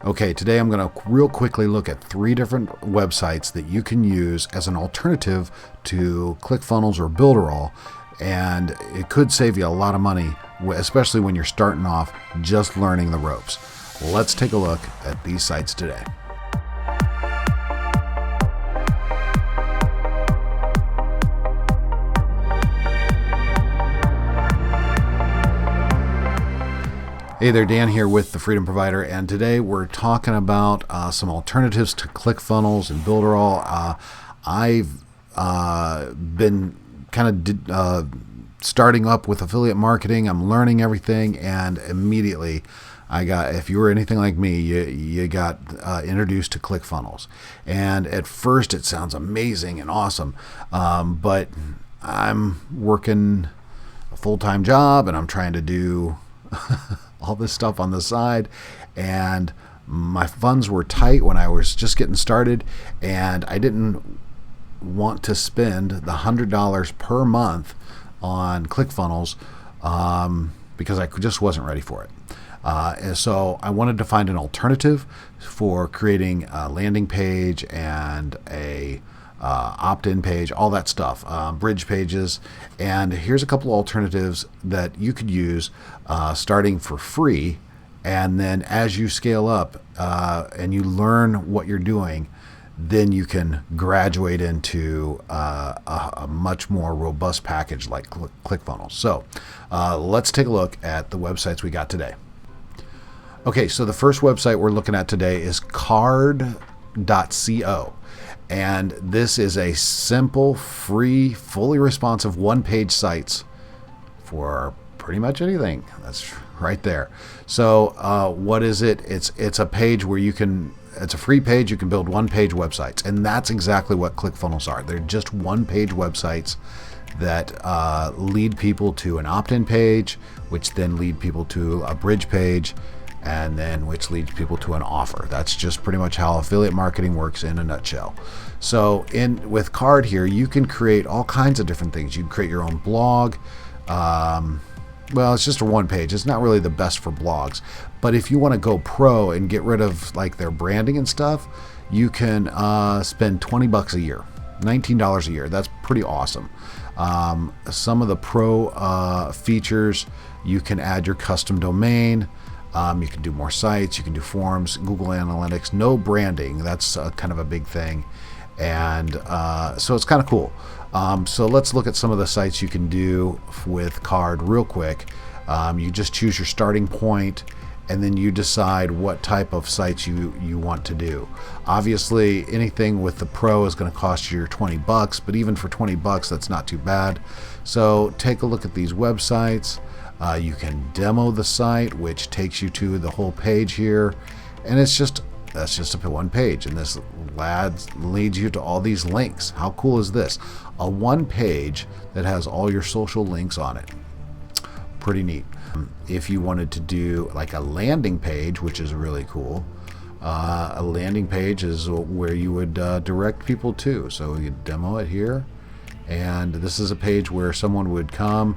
Okay, today I'm going to real quickly look at 3 different websites that you can use as an alternative to Clickfunnels or Builderall, and it could save you a lot of money, especially when you're starting off just learning the ropes. Let's take a look at these sites today. Hey there, Dan here with the Freedom Provider, and today we're talking about some alternatives to Clickfunnels and Builderall. I've been kind of starting up with affiliate marketing. I'm learning everything, and immediately if you were anything like me, you got introduced to Clickfunnels. And at first it sounds amazing and awesome, but I'm working a full-time job and I'm trying to do all this stuff on the side, and my funds were tight when I was just getting started, and I didn't want to spend the $100 per month on Clickfunnels because I just wasn't ready for it. And so I wanted to find an alternative for creating a landing page and a opt-in page, all that stuff, bridge pages. And here's a couple alternatives that you could use starting for free, and then as you scale up and you learn what you're doing, then you can graduate into a much more robust package like Clickfunnels. So let's take a look at the websites we got today. Okay, so the first website we're looking at today is Cardco. And this is a simple, free, fully responsive one-page sites for pretty much anything. That's right there. So what is it? It's a page where it's a free page. You can build one-page websites. And that's exactly what Clickfunnels are. They're just one-page websites that lead people to an opt-in page, which then lead people to a bridge page, and then which leads people to an offer. That's just pretty much how affiliate marketing works in a nutshell. So with Card here, you can create all kinds of different things. You can create your own blog. Well, it's just a one page. It's not really the best for blogs. But if you want to go pro and get rid of like their branding and stuff, you can spend $20 a year, $19 a year. That's pretty awesome. Some of the pro features, you can add your custom domain. You can do more sites, you can do forums, Google Analytics, no branding. That's kind of a big thing. And so it's kind of cool. So let's look at some of the sites you can do with Card real quick. You just choose your starting point, and then you decide what type of sites you want to do. Obviously, anything with the Pro is going to cost you your $20, but even for $20, that's not too bad. So take a look at these websites. You can demo the site, which takes you to the whole page here, and that's just a one page, and this leads you to all these links. How cool is this? A one page that has all your social links on it. Pretty neat. If you wanted to do like a landing page, which is really cool, a landing page is where you would direct people to. So you demo it here, and this is a page where someone would come.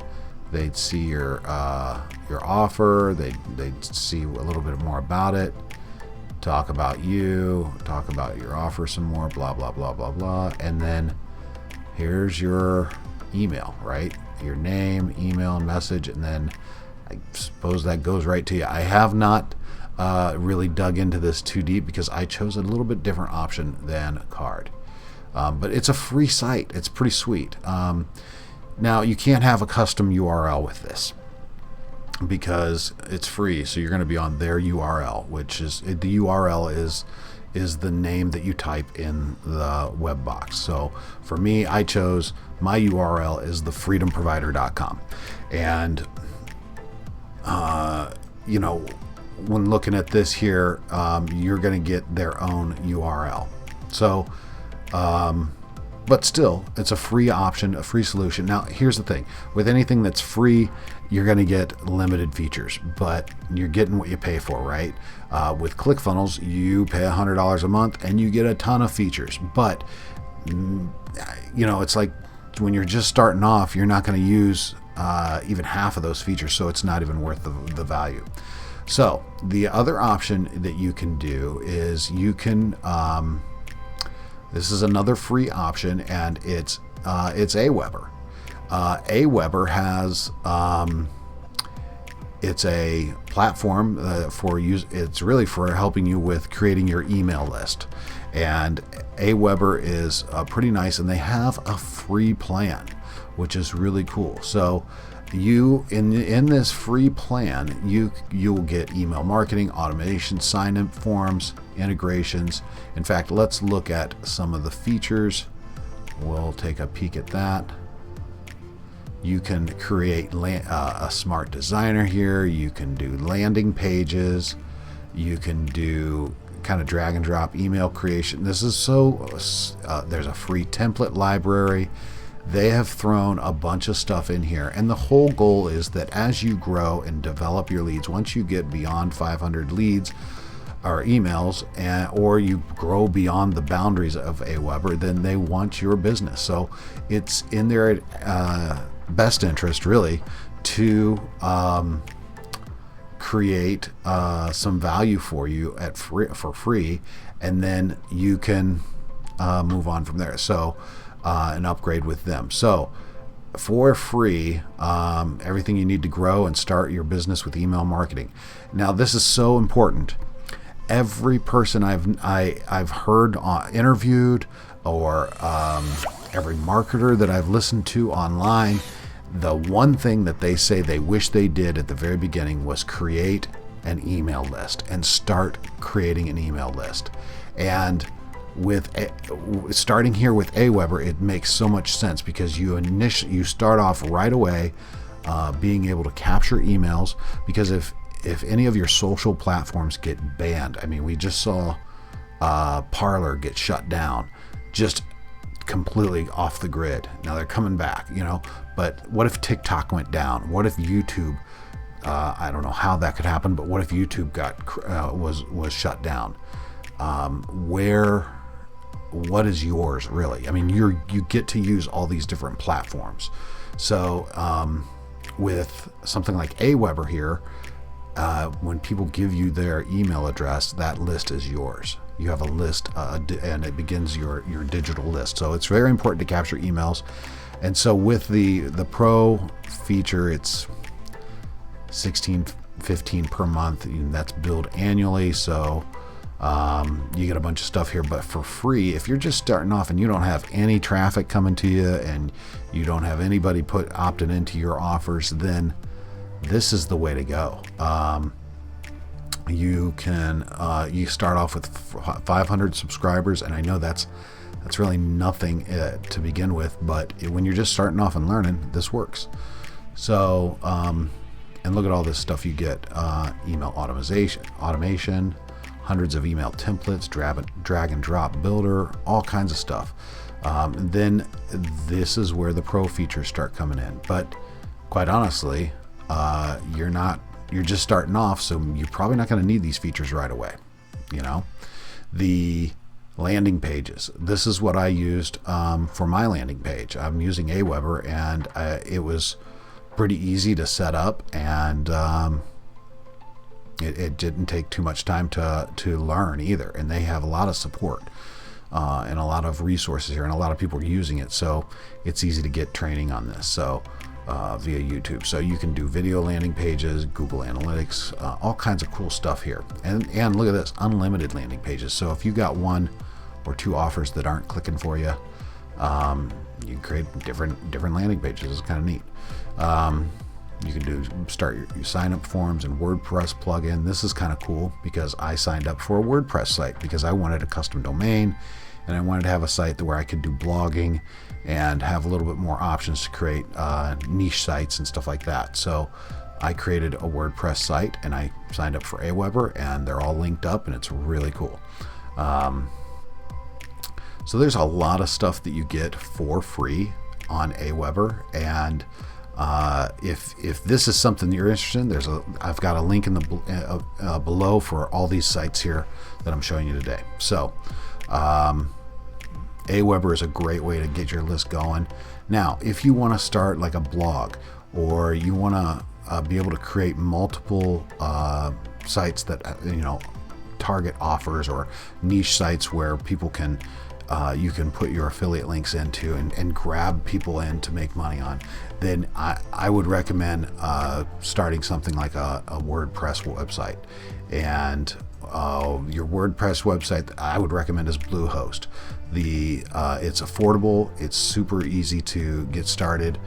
They'd see your offer. They'd see a little bit more about it. Talk about you. Talk about your offer some more. Blah blah blah blah blah. And then here's your email, right? Your name, email, and message, and then I suppose that goes right to you. I have not really dug into this too deep because I chose a little bit different option than Card. But it's a free site. It's pretty sweet. Now, you can't have a custom URL with this because it's free, so you're going to be on their URL, which is the URL is the name that you type in the web box. So for me, I chose my URL is thefreedomprovider.com, and when looking at this here, you're going to get their own URL. So but still, it's a free option, a free solution. Now, here's the thing. With anything that's free, you're going to get limited features, but you're getting what you pay for, right? With Clickfunnels, you pay $100 a month and you get a ton of features. But, it's like when you're just starting off, you're not going to use even half of those features, so it's not even worth the value. So the other option that you can do is you can, this is another free option, and it's Aweber. Aweber has, it's a platform for use. It's really for helping you with creating your email list. And Aweber is pretty nice, and they have a free plan, which is really cool. So you in this free plan, you'll get email marketing, automation, sign-up forms, integrations. In fact, let's look at some of the features. We'll take a peek at that. You can create a smart designer here. You can do landing pages. You can do kind of drag and drop email creation. This is there's a free template library. They have thrown a bunch of stuff in here, and the whole goal is that as you grow and develop your leads, once you get beyond 500 leads or emails, or you grow beyond the boundaries of Aweber, then they want your business. So it's in their best interest, really, to create some value for you for free, and then you can move on from there. So and upgrade with them. So for free, everything you need to grow and start your business with email marketing. Now, this is so important. Every person I've heard interviewed, or every marketer that I've listened to online, the one thing that they say they wish they did at the very beginning was create an email list and start creating an email list. And with starting here with Aweber, it makes so much sense, because you start off right away being able to capture emails, because if any of your social platforms get banned, I mean, we just saw Parler get shut down, just completely off the grid. Now they're coming back, but what if TikTok went down? What if YouTube, I don't know how that could happen, but what if YouTube was shut down? What is yours, really? I mean, you get to use all these different platforms. So with something like Aweber here, when people give you their email address, that list is yours. You have a list, and it begins your digital list. So it's very important to capture emails. And so with the Pro feature, it's $16.15 per month, and that's billed annually. So you get a bunch of stuff here, but for free, if you're just starting off and you don't have any traffic coming to you, and you don't have anybody opting into your offers, then this is the way to go. You start off with 500 subscribers, and I know that's really nothing to begin with, but when you're just starting off and learning, this works. So and look at all this stuff you get: email automation, hundreds of email templates, drag and drop builder, all kinds of stuff. Then this is where the Pro features start coming in. But quite honestly, you're just starting off, so you're probably not going to need these features right away. The landing pages. This is what I used for my landing page. I'm using Aweber, and it was pretty easy to set up, and it didn't take too much time to learn either. And they have a lot of support and a lot of resources here, and a lot of people are using it, so it's easy to get training on this. So via YouTube. So you can do video landing pages, Google Analytics, all kinds of cool stuff here. And look at this, unlimited landing pages. So if you got one or two offers that aren't clicking for you, you can create different landing pages. It's kind of neat. You can start your sign up forms and WordPress plugin. This is kind of cool, because I signed up for a WordPress site because I wanted a custom domain, and I wanted to have a site where I could do blogging and have a little bit more options to create niche sites and stuff like that. So I created a WordPress site, and I signed up for Aweber, and they're all linked up, and it's really cool. So there's a lot of stuff that you get for free on Aweber, and if this is something you're interested in, I've got a link in the below for all these sites here that I'm showing you today. So Aweber is a great way to get your list going. Now, if you want to start like a blog, or you want to be able to create multiple sites that target offers, or niche sites where people can you can put your affiliate links into and grab people in to make money on, then I would recommend starting something like a WordPress website. And your WordPress website I would recommend is Bluehost. It's affordable, it's super easy to get started.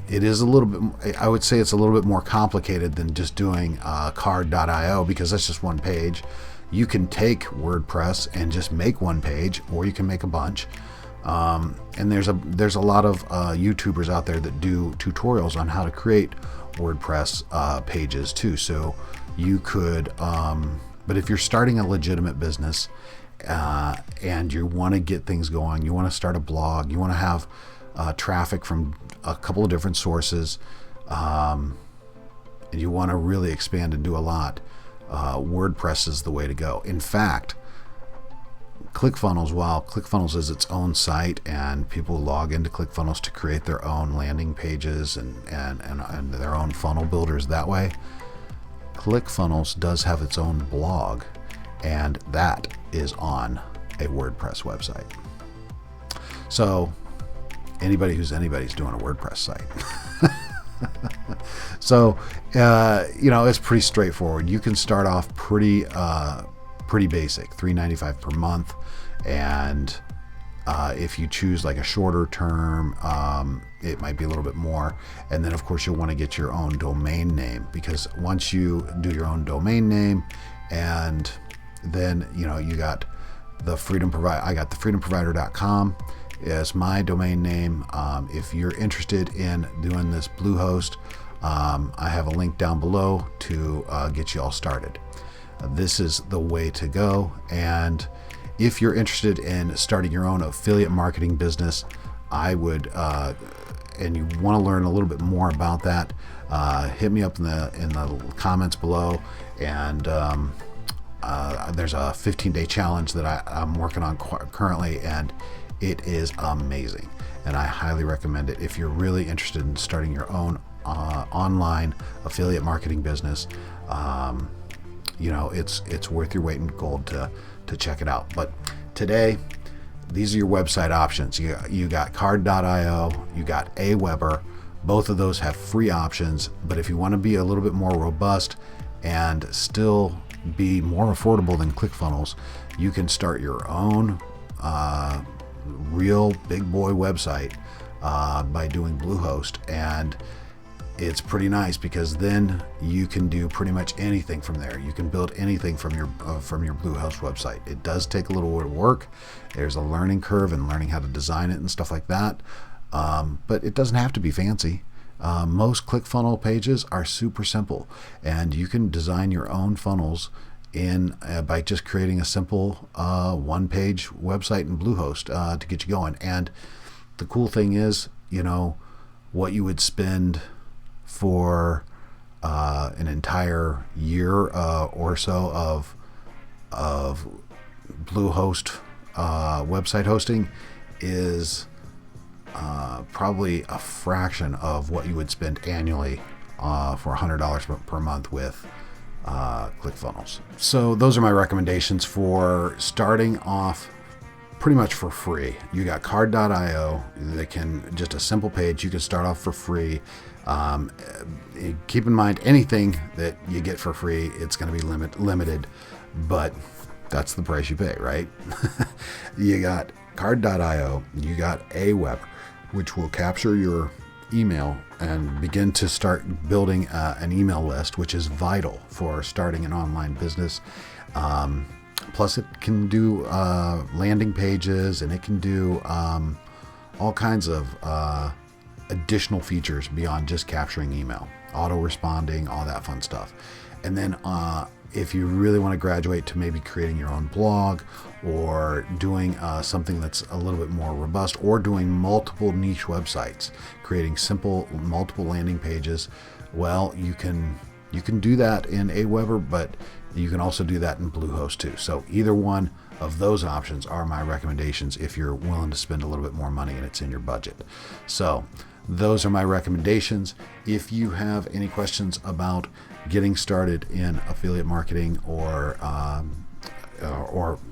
It is a little bit, I would say it's a little bit more complicated than just doing Card.io, because that's just one page. You can take WordPress and just make one page, or you can make a bunch. And there's a lot of YouTubers out there that do tutorials on how to create WordPress pages too. So you could, but if you're starting a legitimate business and you want to get things going, you want to start a blog, you want to have traffic from a couple of different sources, and you want to really expand and do a lot, WordPress is the way to go. In fact, ClickFunnels, while ClickFunnels is its own site and people log into ClickFunnels to create their own landing pages and their own funnel builders that way, ClickFunnels does have its own blog, and that is on a WordPress website. So anybody's doing a WordPress site. So it's pretty straightforward. You can start off pretty basic, $3.95 per month, and if you choose like a shorter term, it might be a little bit more. And then of course you'll want to get your own domain name, because once you do your own domain name, and then you got the freedom provider. I got the freedomprovider.com is my domain name. If you're interested in doing this Bluehost, I have a link down below to get you all started. This is the way to go. And if you're interested in starting your own affiliate marketing business, I would, and you want to learn a little bit more about that, hit me up in the comments below. And there's a 15-day challenge that I'm working on currently, and it is amazing, and I highly recommend it if you're really interested in starting your own online affiliate marketing business. It's worth your weight in gold to check it out. But today, these are your website options. You got Card.io, you got Aweber. Both of those have free options, but if you want to be a little bit more robust and still be more affordable than ClickFunnels, you can start your own real big boy website by doing Bluehost. And it's pretty nice, because then you can do pretty much anything from there. You can build anything from your Bluehost website. It does take a little bit of work. There's a learning curve in learning how to design it and stuff like that, but it doesn't have to be fancy. Most ClickFunnels pages are super simple, and you can design your own funnels by just creating a simple one-page website in Bluehost to get you going. And the cool thing is, what you would spend for an entire year or so of Bluehost website hosting is probably a fraction of what you would spend annually for $100 per month with ClickFunnels. So those are my recommendations for starting off pretty much for free. You got Card.io. They can just a simple page. You can start off for free. Keep in mind, anything that you get for free, it's going to be limited, but that's the price you pay, right? You got Card.io. You got Aweber, which will capture your email and begin to start building an email list, which is vital for starting an online business. Plus, it can do landing pages, and it can do all kinds of additional features beyond just capturing email, auto responding, all that fun stuff. And then if you really want to graduate to maybe creating your own blog, or doing something that's a little bit more robust, or doing multiple niche websites, creating simple multiple landing pages, well, you can do that in Aweber, but you can also do that in Bluehost too. So either one of those options are my recommendations if you're willing to spend a little bit more money and it's in your budget. So those are my recommendations. If you have any questions about getting started in affiliate marketing or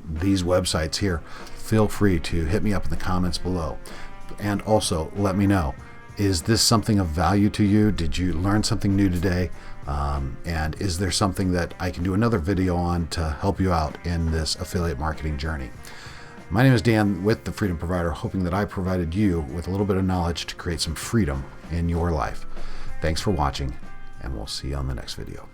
these websites here, feel free to hit me up in the comments below. And also let me know, is this something of value to you? Did you learn something new today? And is there something that I can do another video on to help you out in this affiliate marketing journey? My name is Dan with The Freedom Provider, hoping that I provided you with a little bit of knowledge to create some freedom in your life. Thanks for watching, and we'll see you on the next video.